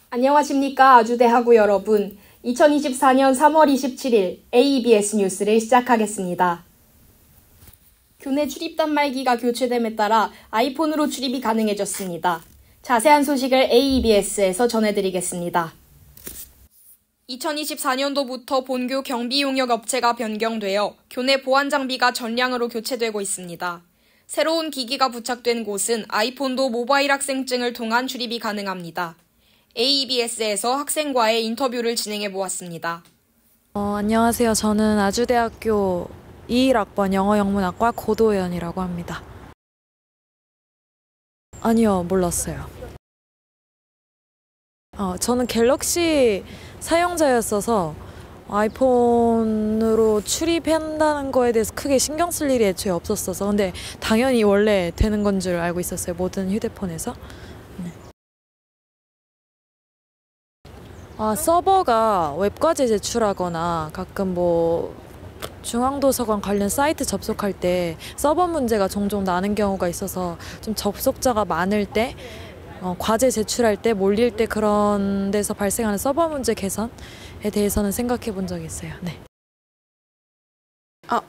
안녕하십니까 아주대학우 여러분. 2024년 3월 27일 ABS 뉴스를 시작하겠습니다. 교내 출입 단말기가 교체됨에 따라 아이폰으로 출입이 가능해졌습니다. 자세한 소식을 ABS에서 전해드리겠습니다. 2024년도부터 본교 경비 용역 업체가 변경되어 교내 보안 장비가 전량으로 교체되고 있습니다. 새로운 기기가 부착된 곳은 아이폰도 모바일 학생증을 통한 출입이 가능합니다. ABS에서 학생과의 인터뷰를 진행해 보았습니다. 안녕하세요. 저는 아주대학교 21학번 영어영문학과 고도연이라고 합니다. 아니요, 몰랐어요. 저는 갤럭시 사용자였어서 아이폰으로 출입한다는 거에 대해서 크게 신경 쓸 일이 애초에 없었어서 근데 당연히 원래 되는 건 줄 알고 있었어요. 모든 휴대폰에서. 네. 서버가 웹과제 제출하거나 가끔 중앙도서관 관련 사이트 접속할 때 서버 문제가 종종 나는 경우가 있어서 좀 접속자가 많을 때 과제 제출할 때 몰릴 때 그런 데서 발생하는 서버 문제 개선에 대해서는 생각해 본 적이 있어요. 네.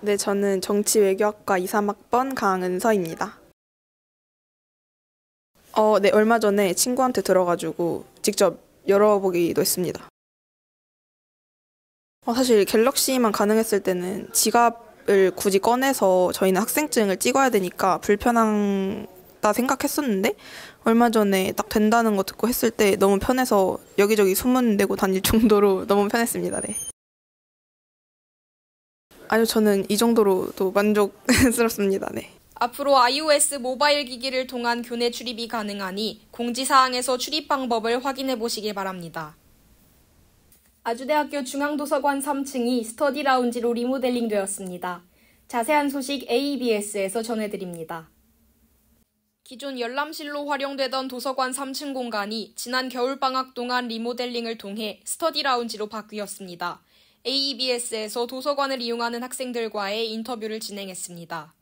네, 저는 정치외교학과 2, 3학번 강은서입니다. 네, 얼마 전에 친구한테 들어가지고 직접 열어보기도 했습니다. 사실 갤럭시만 가능했을 때는 지갑을 굳이 꺼내서 저희는 학생증을 찍어야 되니까 불편하다 생각했었는데 얼마 전에 딱 된다는 거 듣고 했을 때 너무 편해서 여기저기 소문내고 다닐 정도로 너무 편했습니다. 네. 아니요, 저는 이 정도로도 만족스럽습니다. 네. 앞으로 iOS 모바일 기기를 통한 교내 출입이 가능하니 공지사항에서 출입 방법을 확인해 보시기 바랍니다. 아주대학교 중앙도서관 3층이 스터디 라운지로 리모델링 되었습니다. 자세한 소식 ABS에서 전해드립니다. 기존 열람실로 활용되던 도서관 3층 공간이 지난 겨울방학 동안 리모델링을 통해 스터디 라운지로 바뀌었습니다. ABS에서 도서관을 이용하는 학생들과의 인터뷰를 진행했습니다.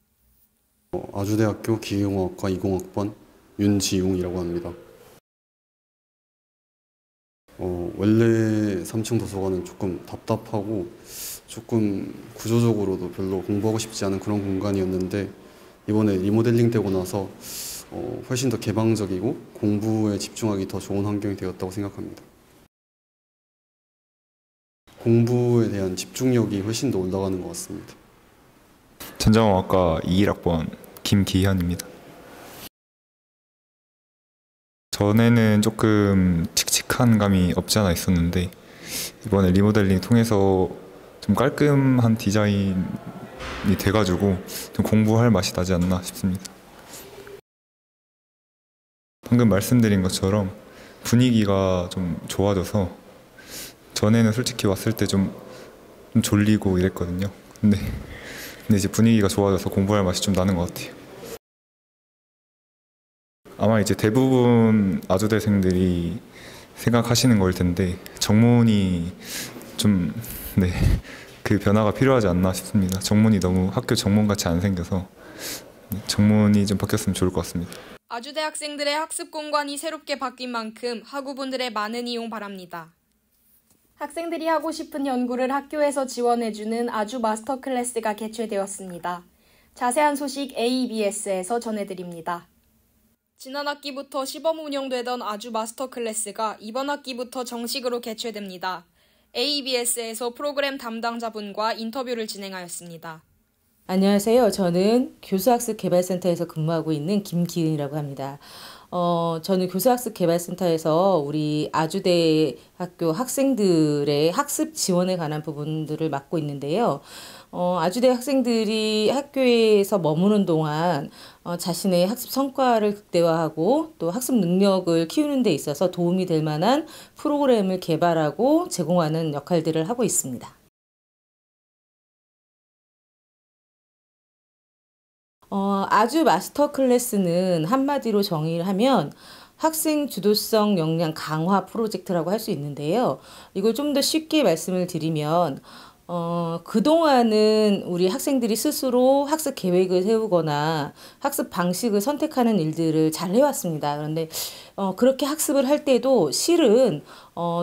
아주대학교 기계공학과 20학번 윤지용이라고 합니다. 원래 3층 도서관은 조금 답답하고 조금 구조적으로도 별로 공부하고 싶지 않은 그런 공간이었는데 이번에 리모델링 되고 나서 훨씬 더 개방적이고 공부에 집중하기 더 좋은 환경이 되었다고 생각합니다. 공부에 대한 집중력이 훨씬 더 올라가는 것 같습니다. 전자공학과 21학번 김기현입니다. 전에는 조금 칙칙한 감이 없지 않아 있었는데 이번에 리모델링 통해서 좀 깔끔한 디자인이 돼가지고 좀 공부할 맛이 나지 않나 싶습니다. 방금 말씀드린 것처럼 분위기가 좀 좋아져서 전에는 솔직히 왔을 때 좀 졸리고 이랬거든요. 근데 이제 분위기가 좋아져서 공부할 맛이 좀 나는 것 같아요. 아마 이제 대부분 아주대생들이 생각하시는 걸 텐데 정문이 좀 그 변화가 필요하지 않나 싶습니다. 정문이 너무 학교 정문같이 안 생겨서 정문이 좀 바뀌었으면 좋을 것 같습니다. 아주대 학생들의 학습 공간이 새롭게 바뀐 만큼 학우분들의 많은 이용 바랍니다. 학생들이 하고 싶은 연구를 학교에서 지원해주는 아주 마스터 클래스가 개최되었습니다. 자세한 소식 ABS에서 전해드립니다. 지난 학기부터 시범 운영되던 아주 마스터 클래스가 이번 학기부터 정식으로 개최됩니다. ABS에서 프로그램 담당자분과 인터뷰를 진행하였습니다. 안녕하세요. 저는 교수학습개발센터에서 근무하고 있는 김기은이라고 합니다. 저는 교수학습개발센터에서 우리 아주대 학교 학생들의 학습 지원에 관한 부분들을 맡고 있는데요. 아주대 학생들이 학교에서 머무는 동안 자신의 학습 성과를 극대화하고 또 학습 능력을 키우는 데 있어서 도움이 될 만한 프로그램을 개발하고 제공하는 역할들을 하고 있습니다. 아주 마스터 클래스는 한마디로 정의를 하면 학생 주도성 역량 강화 프로젝트라고 할 수 있는데요. 이걸 좀 더 쉽게 말씀을 드리면 그동안은 우리 학생들이 스스로 학습 계획을 세우거나 학습 방식을 선택하는 일들을 잘 해왔습니다. 그런데 그렇게 학습을 할 때도 실은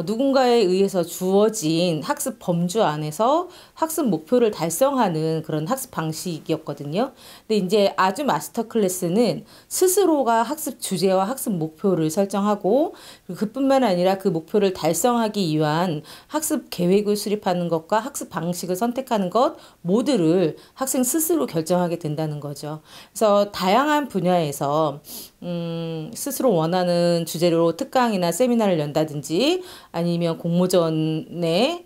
누군가에 의해서 주어진 학습 범주 안에서 학습 목표를 달성하는 그런 학습 방식이었거든요. 근데 이제 아주 마스터 클래스는 스스로가 학습 주제와 학습 목표를 설정하고 그뿐만 아니라 그 목표를 달성하기 위한 학습 계획을 수립하는 것과 학습 방식을 선택하는 것 모두를 학생 스스로 결정하게 된다는 거죠. 그래서 다양한 분야에서 스스로 원하는 주제로 특강이나 세미나를 연다든지 아니면 공모전에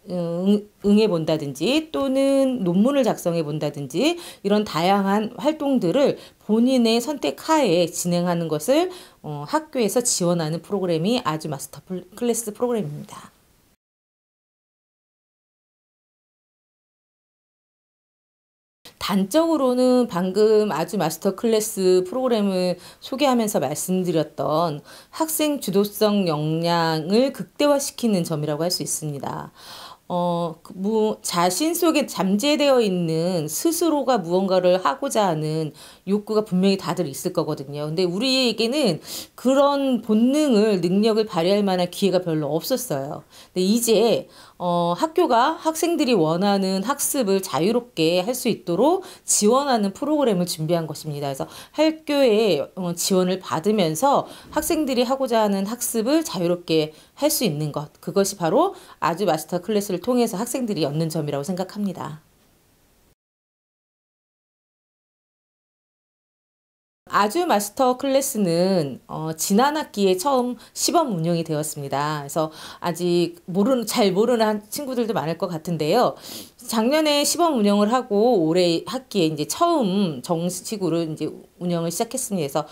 응해 본다든지 또는 논문을 작성해 본다든지 이런 다양한 활동들을 본인의 선택하에 진행하는 것을 학교에서 지원하는 프로그램이 아주 마스터 클래스 프로그램입니다. 단적으로는 방금 아주 마스터 클래스 프로그램을 소개하면서 말씀드렸던 학생 주도성 역량을 극대화시키는 점이라고 할 수 있습니다. 자신 속에 잠재되어 있는 스스로가 무언가를 하고자 하는 욕구가 분명히 다들 있을 거거든요. 근데 우리에게는 그런 본능을, 능력을 발휘할 만한 기회가 별로 없었어요. 근데 이제 학교가 학생들이 원하는 학습을 자유롭게 할 수 있도록 지원하는 프로그램을 준비한 것입니다. 그래서 학교의 지원을 받으면서 학생들이 하고자 하는 학습을 자유롭게 할 수 있는 것, 그것이 바로 아주 마스터 클래스를 통해서 학생들이 얻는 점이라고 생각합니다. 아주 마스터 클래스는 지난 학기에 처음 시범 운영이 되었습니다. 그래서 아직 잘 모르는 친구들도 많을 것 같은데요. 작년에 시범 운영을 하고 올해 학기에 이제 처음 정식으로 이제 운영을 시작했습니다. 그래서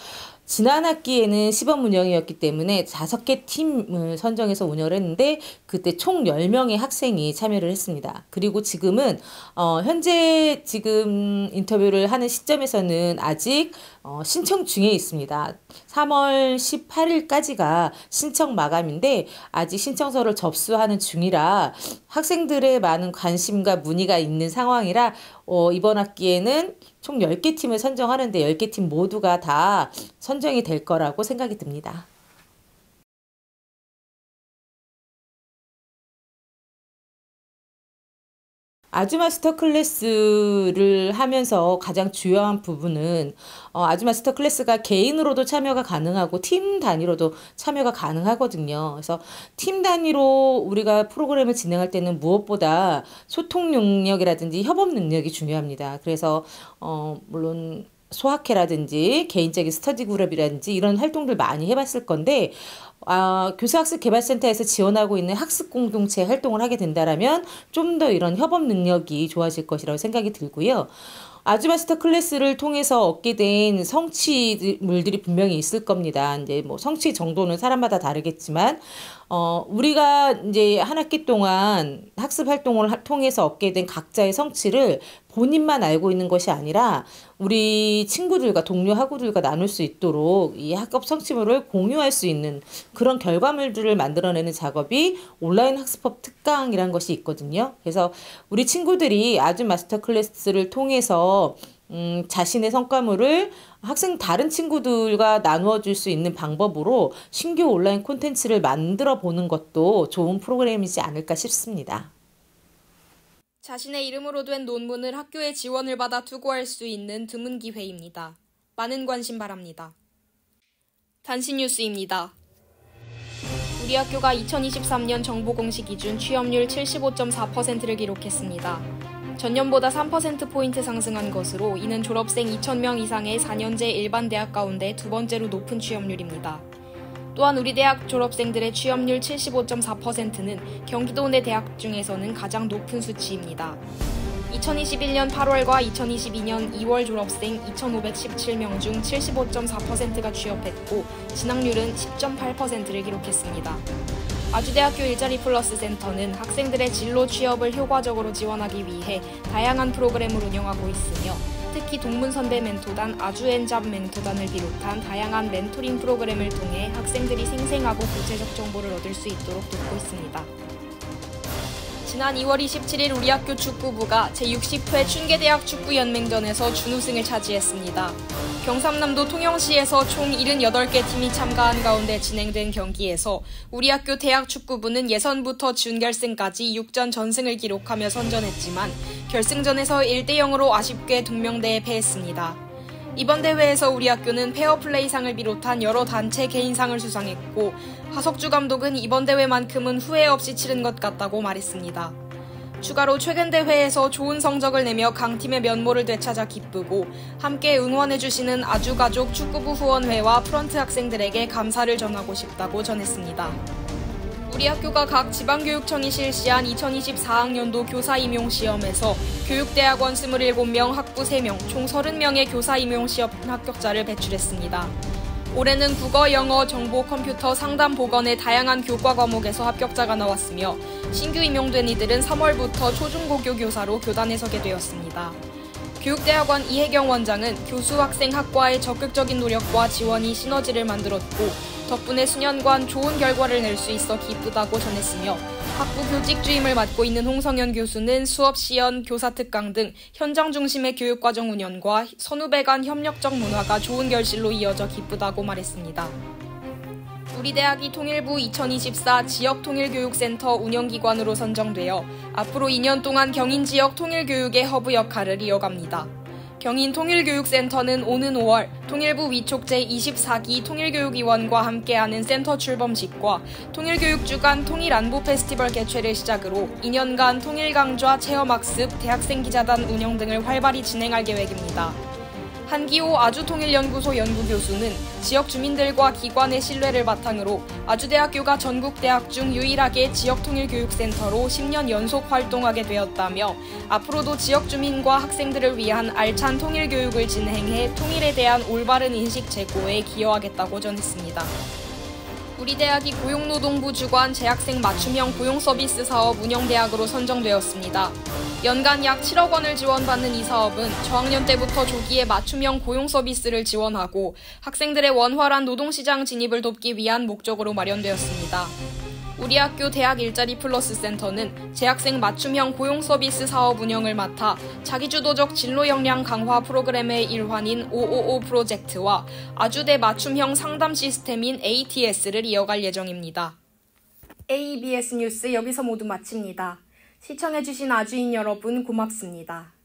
지난 학기에는 시범 운영이었기 때문에 5개 팀을 선정해서 운영을 했는데 그때 총 10명의 학생이 참여를 했습니다. 그리고 지금은 현재 지금 인터뷰를 하는 시점에서는 아직 신청 중에 있습니다. 3월 18일까지가 신청 마감인데 아직 신청서를 접수하는 중이라 학생들의 많은 관심과 문의가 있는 상황이라 이번 학기에는 총 10개 팀을 선정하는데 10개 팀 모두가 다 선정이 될 거라고 생각이 듭니다. 아주 마스터 클래스를 하면서 가장 중요한 부분은 아주 마스터 클래스가 개인으로도 참여가 가능하고 팀 단위로도 참여가 가능하거든요. 그래서 팀 단위로 우리가 프로그램을 진행할 때는 무엇보다 소통 능력이라든지 협업 능력이 중요합니다. 그래서 물론 소학회라든지 개인적인 스터디 그룹이라든지 이런 활동들 많이 해봤을 건데 교수학습개발센터에서 지원하고 있는 학습 공동체 활동을 하게 된다면 좀 더 이런 협업 능력이 좋아질 것이라고 생각이 들고요. 아주 마스터 클래스를 통해서 얻게 된 성취물들이 분명히 있을 겁니다. 이제 뭐 성취 정도는 사람마다 다르겠지만 우리가 이제 한 학기 동안 학습 활동을 통해서 얻게 된 각자의 성취를 본인만 알고 있는 것이 아니라 우리 친구들과 동료 학우들과 나눌 수 있도록 이 학업 성취물을 공유할 수 있는 그런 결과물들을 만들어내는 작업이 온라인 학습법 특강이라는 것이 있거든요. 그래서 우리 친구들이 아주 마스터 클래스를 통해서 자신의 성과물을 다른 친구들과 나누어 줄 수 있는 방법으로 신규 온라인 콘텐츠를 만들어 보는 것도 좋은 프로그램이지 않을까 싶습니다. 자신의 이름으로 된 논문을 학교의 지원을 받아 투고할 수 있는 드문 기회입니다. 많은 관심 바랍니다. 단신 뉴스입니다. 우리 학교가 2023년 정부 공시 기준 취업률 75.4%를 기록했습니다. 전년보다 3%포인트 상승한 것으로 이는 졸업생 2,000명 이상의 4년제 일반 대학 가운데 두 번째로 높은 취업률입니다. 또한 우리 대학 졸업생들의 취업률 75.4%는 경기도 내 대학 중에서는 가장 높은 수치입니다. 2021년 8월과 2022년 2월 졸업생 2,517명 중 75.4%가 취업했고 진학률은 10.8%를 기록했습니다. 아주대학교 일자리 플러스 센터는 학생들의 진로 취업을 효과적으로 지원하기 위해 다양한 프로그램을 운영하고 있으며 특히 동문선대 멘토단, 아주엔잡 멘토단을 비롯한 다양한 멘토링 프로그램을 통해 학생들이 생생하고 구체적 정보를 얻을 수 있도록 돕고 있습니다. 지난 2월 27일 우리 학교 축구부가 제60회 춘계대학 축구연맹전에서 준우승을 차지했습니다. 경상남도 통영시에서 총 78개 팀이 참가한 가운데 진행된 경기에서 우리 학교 대학 축구부는 예선부터 준결승까지 6전 전승을 기록하며 선전했지만 결승전에서 1대0으로 아쉽게 동명대에 패했습니다. 이번 대회에서 우리 학교는 페어플레이상을 비롯한 여러 단체 개인상을 수상했고 하석주 감독은 이번 대회만큼은 후회 없이 치른 것 같다고 말했습니다. 추가로 최근 대회에서 좋은 성적을 내며 강팀의 면모를 되찾아 기쁘고 함께 응원해주시는 아주가족 축구부 후원회와 프런트 학생들에게 감사를 전하고 싶다고 전했습니다. 우리 학교가 각 지방교육청이 실시한 2024학년도 교사 임용 시험에서 교육대학원 27명, 학부 3명, 총 30명의 교사 임용 시험 합격자를 배출했습니다. 올해는 국어, 영어, 정보, 컴퓨터, 상담, 보건의 다양한 교과 과목에서 합격자가 나왔으며 신규 임용된 이들은 3월부터 초중고교 교사로 교단에 서게 되었습니다. 교육대학원 이혜경 원장은 교수, 학생, 학과의 적극적인 노력과 지원이 시너지를 만들었고 덕분에 수년간 좋은 결과를 낼 수 있어 기쁘다고 전했으며 학부 교직 주임을 맡고 있는 홍성현 교수는 수업 시연, 교사 특강 등 현장 중심의 교육과정 운영과 선후배 간 협력적 문화가 좋은 결실로 이어져 기쁘다고 말했습니다. 우리 대학이 통일부 2024 지역통일교육센터 운영기관으로 선정되어 앞으로 2년 동안 경인 지역 통일교육의 허브 역할을 이어갑니다. 경인 통일교육센터는 오는 5월 통일부 위촉 제24기 통일교육위원과 함께하는 센터 출범식과 통일교육 주간 통일안보 페스티벌 개최를 시작으로 2년간 통일강좌 체험학습, 대학생 기자단 운영 등을 활발히 진행할 계획입니다. 한기호 아주통일연구소 연구교수는 지역 주민들과 기관의 신뢰를 바탕으로 아주대학교가 전국대학 중 유일하게 지역통일교육센터로 10년 연속 활동하게 되었다며 앞으로도 지역 주민과 학생들을 위한 알찬 통일교육을 진행해 통일에 대한 올바른 인식 제고에 기여하겠다고 전했습니다. 우리 대학이 고용노동부 주관 재학생 맞춤형 고용서비스 사업 운영대학으로 선정되었습니다. 연간 약 7억 원을 지원받는 이 사업은 저학년 때부터 조기에 맞춤형 고용 서비스를 지원하고 학생들의 원활한 노동시장 진입을 돕기 위한 목적으로 마련되었습니다. 우리 학교 대학 일자리 플러스 센터는 재학생 맞춤형 고용 서비스 사업 운영을 맡아 자기주도적 진로 역량 강화 프로그램의 일환인 555 프로젝트와 아주대 맞춤형 상담 시스템인 ATS를 이어갈 예정입니다. ABS 뉴스 여기서 모두 마칩니다. 시청해주신 아주인 여러분 고맙습니다.